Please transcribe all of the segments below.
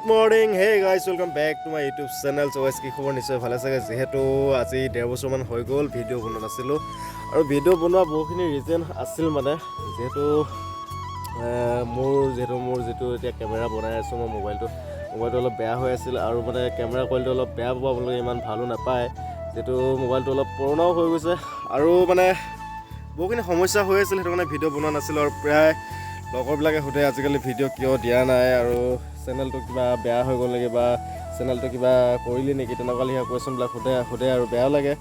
Good morning, hey guys, welcome back to my YouTube channel. So guys, কি খবৰ নিশ্চয় ভালে আছে যেহেতু আজি 1.5 বছৰ মান হৈ গ'ল ভিডিও বনোৱা নাছিলো আৰু ভিডিও বনোৱা বহুখিনি ৰিজন আছিল মানে যেহেতু মোৰ যেটো এতিয়া কেমেৰা বনাই আছো মই মোবাইলটো অলপ বেয়া হৈ আছিল আৰু মানে কেমেৰা কোৱালিটি অলপ বেয়া পাব আপোনালোকে ইমান ভালো নাপায় যেটো মোবাইলটো অলপ পুৰণাও হৈ গৈছে আৰু মানে বহুখিনি সমস্যা হৈ আছিল হেতু কাৰণে ভিডিও বনোৱা নাছিল আৰু প্ৰায় লগৰবিলাকে সুধে আজিকালি ভিডিও কিয় দিয়া নাই আৰু চেনেলটো কিবা বেয়া হৈ গ'ল নেকি বা চেনেলটো কিবা কৰিলি নেকি তেনেকুৱা লিখা কোৱেশ্যনবিলাক সুধে আৰু বেয়া লাগে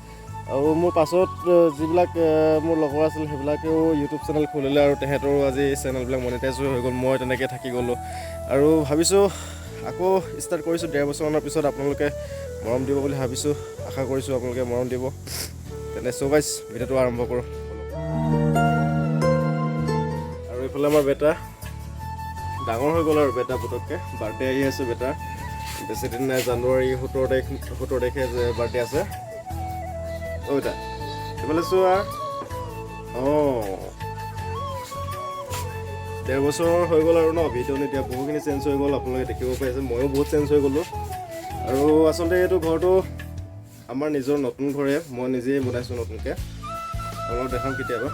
আৰু মোৰ পাছত যিবিলাক মোৰ লগৰ আছিল সেইবিলাকেও ইউটিউব চেনেল খুলিলে আৰু তেহেতৰো আজি চেনেলবিলাক মনিটাইজ হৈ গ'ল মই তেনেকৈ থাকি গ'লোঁ আৰু ভাবিছোঁ আকৌ ষ্টাৰ্ট কৰিছোঁ 1.5 বছৰমানৰ পিছত আপোনালোকে মৰম দিব বুলি ভাবিছোঁ আশা কৰিছোঁ আপোনালোকে মৰম দিব তেনে সো গাইছ ভিডিওটো আৰম্ভ কৰোঁ আৰু এইফালে আমাৰ বেটা ডাঙৰ হৈ গ'ল আৰু বেটা পটককৈ বাৰ্থডে আহি আছে বেটাৰ বেছি দিন নাই জানুৱাৰী 17 তাৰিখে বাৰ্থডে আছে অ' বেটা এইফালে চোৱা অঁ 1.5 বছৰ হৈ গ'ল আৰু ন ভিডিঅ' এতিয়া বহুখিনি চেঞ্জ হৈ গ'ল আপোনালোকে দেখিব পাৰিছে ময়ো বহুত চেঞ্জ হৈ গ'লোঁ আৰু আচলতে এইটো ঘৰটো আমাৰ নিজৰ নতুন ঘৰে মই নিজেই বনাইছোঁ নতুনকৈ আপোনালোকক দেখাম কেতিয়াবা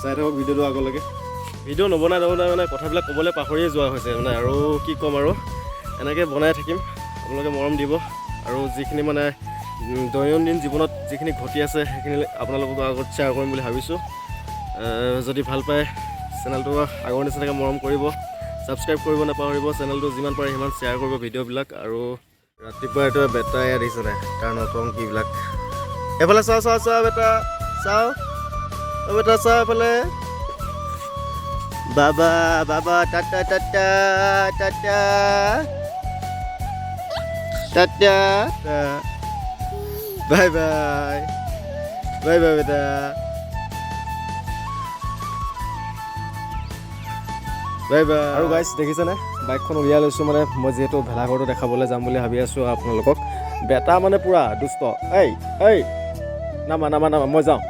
চাই থাকক ভিডিঅ'টো আগলৈকে ভিডিঅ' নবনাই মানে কথাবিলাক ক'বলৈ পাহৰিয়ে যোৱা হৈছে মানে আৰু কি ক'ম আৰু এনেকৈ বনাই থাকিম আপোনালোকে মৰম দিব আৰু যিখিনি মানে দৈনন্দিন জীৱনত যিখিনি ঘটি আছে সেইখিনি আপোনালোকৰ আগত শ্বেয়াৰ কৰিম বুলি ভাবিছোঁ যদি ভাল পায় চেনেলটো আগৰ নিচিনাকৈ মৰম কৰিব ছাবস্ক্ৰাইব কৰিব নাপাহৰিব চেনেলটো যিমান পাৰে সিমান শ্বেয়াৰ কৰিব ভিডিঅ'বিলাক আৰু ৰাতিপুৱা এইটো বেটা ইয়াত দেখিছে নাই তাৰ নটংকিবিলাক এইফালে চাওঁ বেটা চাওঁ বেটা চাওঁ এইফালে বাবা টাটা টাটা টাটা টাটা বাই বেটা বাই আৰু গাইছ দেখিছেনে বাইকখন উলিয়াই লৈছোঁ মানে মই যিহেতু ভেলাঘৰটো দেখাবলৈ যাম বুলি ভাবি আছোঁ আপোনালোকক বেটা মানে পূৰা দুষ্ট এই নামা মই যাওঁ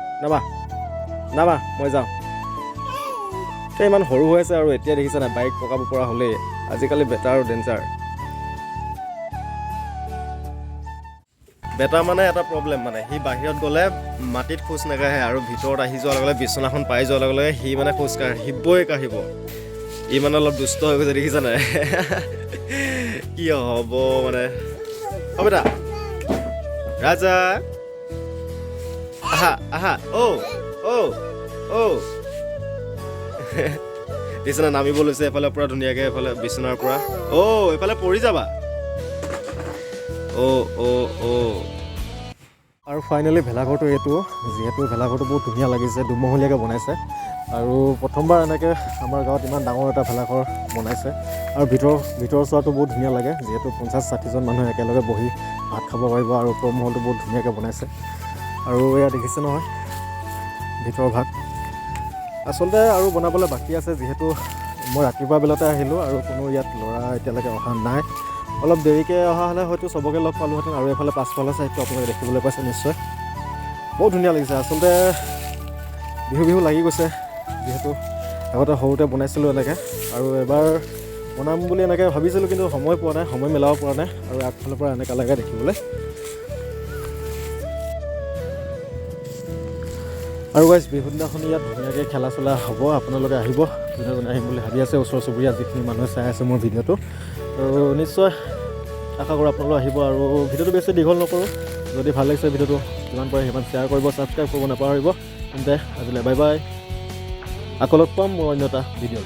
নামা মই যাওঁ ইমান সৰু হৈ আছে আৰু এতিয়া দেখিছে নাই বাইক পকাব পৰা হ'লেই আজিকালি বেটা আৰু ডেঞ্জাৰ বেটা মানে এটা প্ৰব্লেম মানে সি বাহিৰত গ'লে মাটিত খোজ নাকাঢ়ে আৰু ভিতৰত আহি যোৱাৰ লগে লগে বিচনাখন পাই যোৱাৰ লগে লগে সি মানে খোজ কাঢ়িব ই মানে অলপ দুষ্ট হৈ গৈছে দেখিছা নাই কি হ'ব মানে অ' বেটা ৰাজা আহা বিচনা নামিব লৈছে এফালে পূৰা ধুনীয়াকৈ এফালে বিচনাৰ পৰা এইফালে পৰি যাবা আৰু ফাইনেলি ভেলাঘৰটো এইটো যিহেতু ভেলাঘৰটো বহুত ধুনীয়া লাগিছে দুমহলীয়াকৈ বনাইছে আৰু প্ৰথমবাৰ এনেকৈ আমাৰ গাঁৱত ইমান ডাঙৰ এটা ভেলাঘৰ বনাইছে আৰু ভিতৰ চোৱাটো বহুত ধুনীয়া লাগে যিহেতু 50-60জন মানুহে একেলগে বহি ভাত খাব পাৰিব আৰু ওপৰ মহলটো বহুত ধুনীয়াকৈ বনাইছে আৰু এয়া দেখিছে নহয় ভিতৰ ভাগ আচলতে আৰু বনাবলৈ বাকী আছে যিহেতু মই ৰাতিপুৱা বেলাতে আহিলোঁ আৰু কোনো ইয়াত ল'ৰা এতিয়ালৈকে অহা নাই অলপ দেৰিকৈ অহা হ'লে হয়তো চবকে লগ পালোহেঁতেন আৰু এইফালে পাছফালৰ চাইডটো আপোনালোকে দেখিবলৈ পাইছে নিশ্চয় বহুত ধুনীয়া লাগিছে আচলতে বিহু লাগি গৈছে যিহেতু আগতে সৰুতে বনাইছিলোঁ এনেকৈ আৰু এবাৰ বনাম বুলি এনেকৈ ভাবিছিলোঁ কিন্তু সময় পোৱা নাই সময় মিলাব পৰা নাই আৰু আগফালৰ পৰা এনেকুৱা লাগে দেখিবলৈ আৰু গাইছ বিহু দিনাখন ইয়াত ধুনীয়াকৈ খেলা চেলা হ'ব আপোনালোকে আহিব যোনে আহিম বুলি ভাবি আছে ওচৰ চুবুৰীয়া যিখিনি মানুহে চাই আছে মোৰ ভিডিঅ'টো আৰু নিশ্চয় আশা কৰোঁ আপোনালোক আহিব আৰু ভিডিঅ'টো বেছি দীঘল নকৰোঁ যদি ভাল লাগিছে ভিডিঅ'টো যিমান পাৰে সিমান শ্বেয়াৰ কৰিব ছাবস্ক্ৰাইব কৰিব নাপাহৰিব তেন্তে আজিলৈ বাই আকৌ লগ পাম মোৰ অন্য এটা ভিডিঅ'